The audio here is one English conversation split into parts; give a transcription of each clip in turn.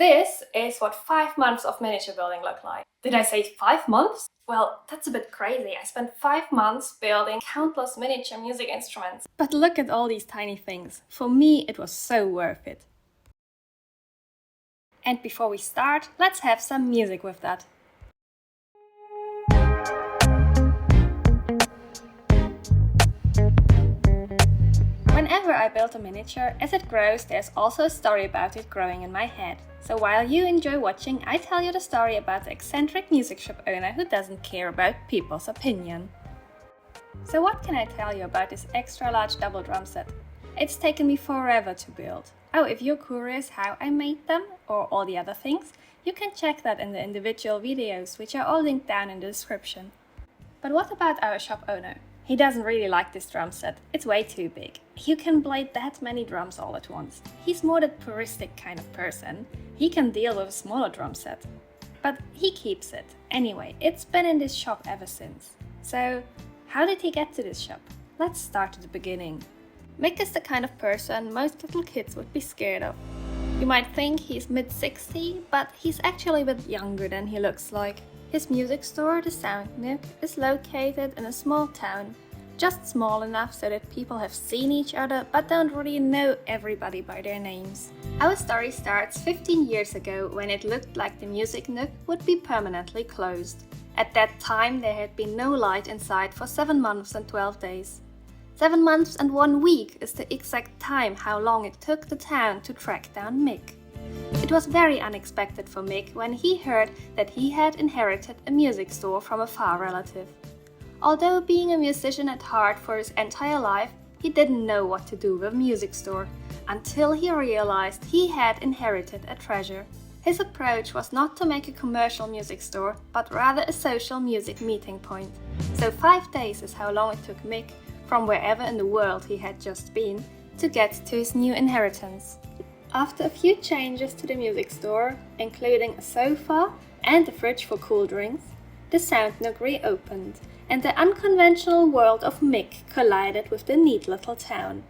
This is what 5 months of miniature building look like. Did I say 5 months? Well, that's a bit crazy. I spent 5 months building countless miniature music instruments. But look at all these tiny things. For me, it was so worth it. And before we start, let's have some music with that. Whenever I build a miniature, as it grows, there's also a story about it growing in my head. So while you enjoy watching, I tell you the story about the eccentric music shop owner who doesn't care about people's opinion. So what can I tell you about this extra large double drum set? It's taken me forever to build. Oh, if you're curious how I made them, or all the other things, you can check that in the individual videos, which are all linked down in the description. But what about our shop owner? He doesn't really like this drum set, it's way too big. You can play that many drums all at once. He's more the puristic kind of person. He can deal with a smaller drum set. But he keeps it. Anyway, it's been in this shop ever since. So, how did he get to this shop? Let's start at the beginning. Mick is the kind of person most little kids would be scared of. You might think he's mid-60, but he's actually a bit younger than he looks like. His music store, the Sound Nook, is located in a small town, just small enough so that people have seen each other but don't really know everybody by their names. Our story starts 15 years ago when it looked like the Music Nook would be permanently closed. At that time there had been no light inside for 7 months and 12 days. 7 months and 1 week is the exact time how long it took the town to track down Mick. It was very unexpected for Mick when he heard that he had inherited a music store from a far relative. Although being a musician at heart for his entire life, he didn't know what to do with a music store until he realized he had inherited a treasure. His approach was not to make a commercial music store, but rather a social music meeting point. So 5 days is how long it took Mick, from wherever in the world he had just been, to get to his new inheritance. After a few changes to the music store, including a sofa and a fridge for cool drinks, the Sound Nook reopened, and the unconventional world of Mick collided with the neat little town.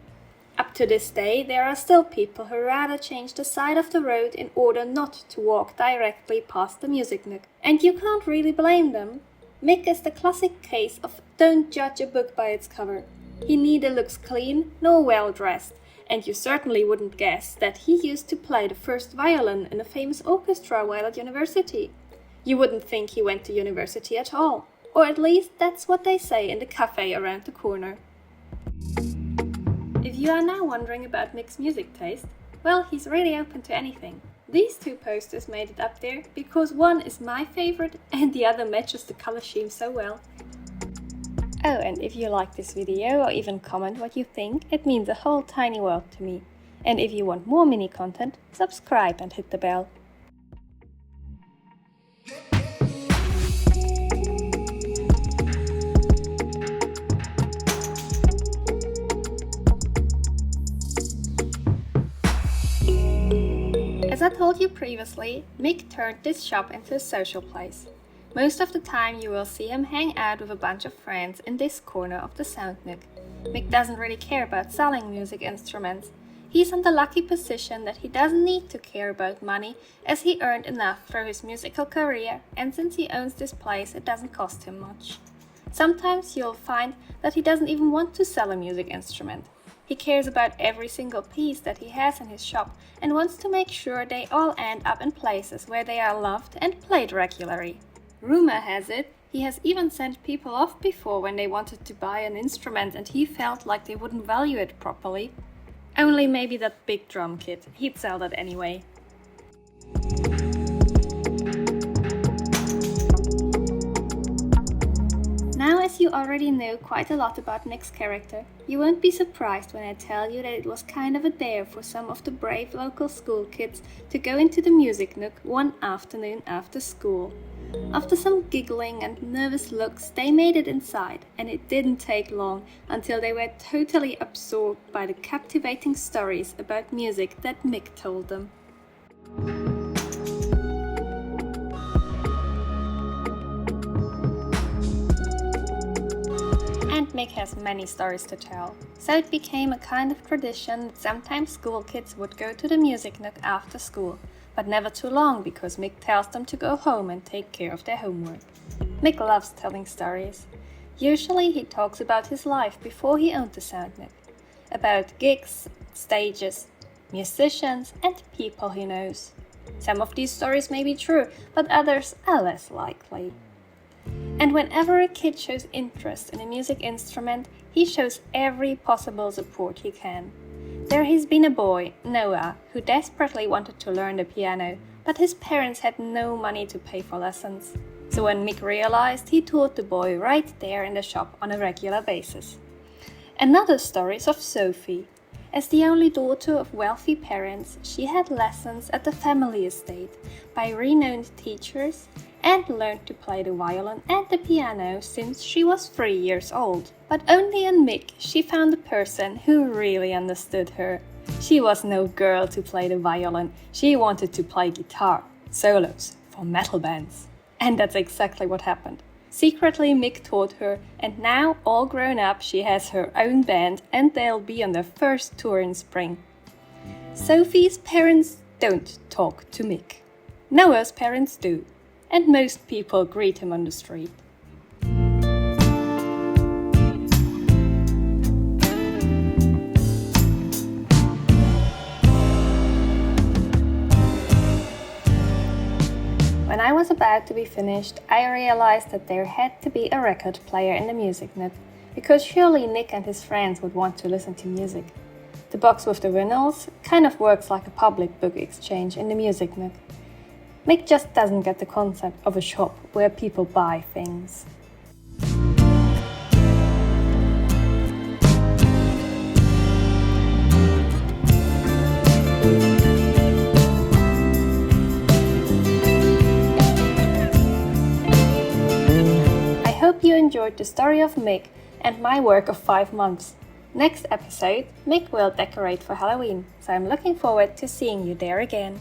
Up to this day, there are still people who rather change the side of the road in order not to walk directly past the Music Nook, and you can't really blame them. Mick is the classic case of don't judge a book by its cover. He neither looks clean nor well dressed, and you certainly wouldn't guess that he used to play the first violin in a famous orchestra while at university. You wouldn't think he went to university at all, or at least that's what they say in the cafe around the corner. If you are now wondering about Mick's music taste, well, he's really open to anything. These 2 posters made it up there because one is my favorite and the other matches the color scheme so well. Oh, and if you like this video or even comment what you think, it means a whole tiny world to me. And if you want more mini content, subscribe and hit the bell. As I told you previously, Mick turned this shop into a social place. Most of the time you will see him hang out with a bunch of friends in this corner of the Sound Nook. Mick doesn't really care about selling music instruments. He's in the lucky position that he doesn't need to care about money as he earned enough through his musical career, and since he owns this place it doesn't cost him much. Sometimes you'll find that he doesn't even want to sell a music instrument. He cares about every single piece that he has in his shop and wants to make sure they all end up in places where they are loved and played regularly. Rumor has it, he has even sent people off before when they wanted to buy an instrument and he felt like they wouldn't value it properly. Only maybe that big drum kit, he'd sell that anyway. Now, as you already know quite a lot about Mick's character, you won't be surprised when I tell you that it was kind of a dare for some of the brave local school kids to go into the Music Nook one afternoon after school. After some giggling and nervous looks, they made it inside, and it didn't take long until they were totally absorbed by the captivating stories about music that Mick told them. And Mick has many stories to tell, so it became a kind of tradition that sometimes school kids would go to the Music Nook after school, but never too long because Mick tells them to go home and take care of their homework. Mick loves telling stories. Usually he talks about his life before he owned the Sound Nook, about gigs, stages, musicians and people he knows. Some of these stories may be true, but others are less likely. And whenever a kid shows interest in a music instrument, he shows every possible support he can. There has been a boy, Noah, who desperately wanted to learn the piano, but his parents had no money to pay for lessons. So when Mick realized, he taught the boy right there in the shop on a regular basis. Another story is of Sophie. As the only daughter of wealthy parents, she had lessons at the family estate by renowned teachers and learned to play the violin and the piano since she was 3 years old. But only in Mick she found a person who really understood her. She was no girl to play the violin, she wanted to play guitar, solos, for metal bands. And that's exactly what happened. Secretly Mick taught her, and now, all grown up, she has her own band and they'll be on their first tour in spring. Sophie's parents don't talk to Mick. Noah's parents do, and most people greet him on the street. When I was about to be finished, I realized that there had to be a record player in the Music Nook, because surely Nick and his friends would want to listen to music. The box with the vinyls kind of works like a public book exchange in the Music Nook. Mick just doesn't get the concept of a shop where people buy things. I hope you enjoyed the story of Mick and my work of 5 months. Next episode, Mick will decorate for Halloween, so I'm looking forward to seeing you there again.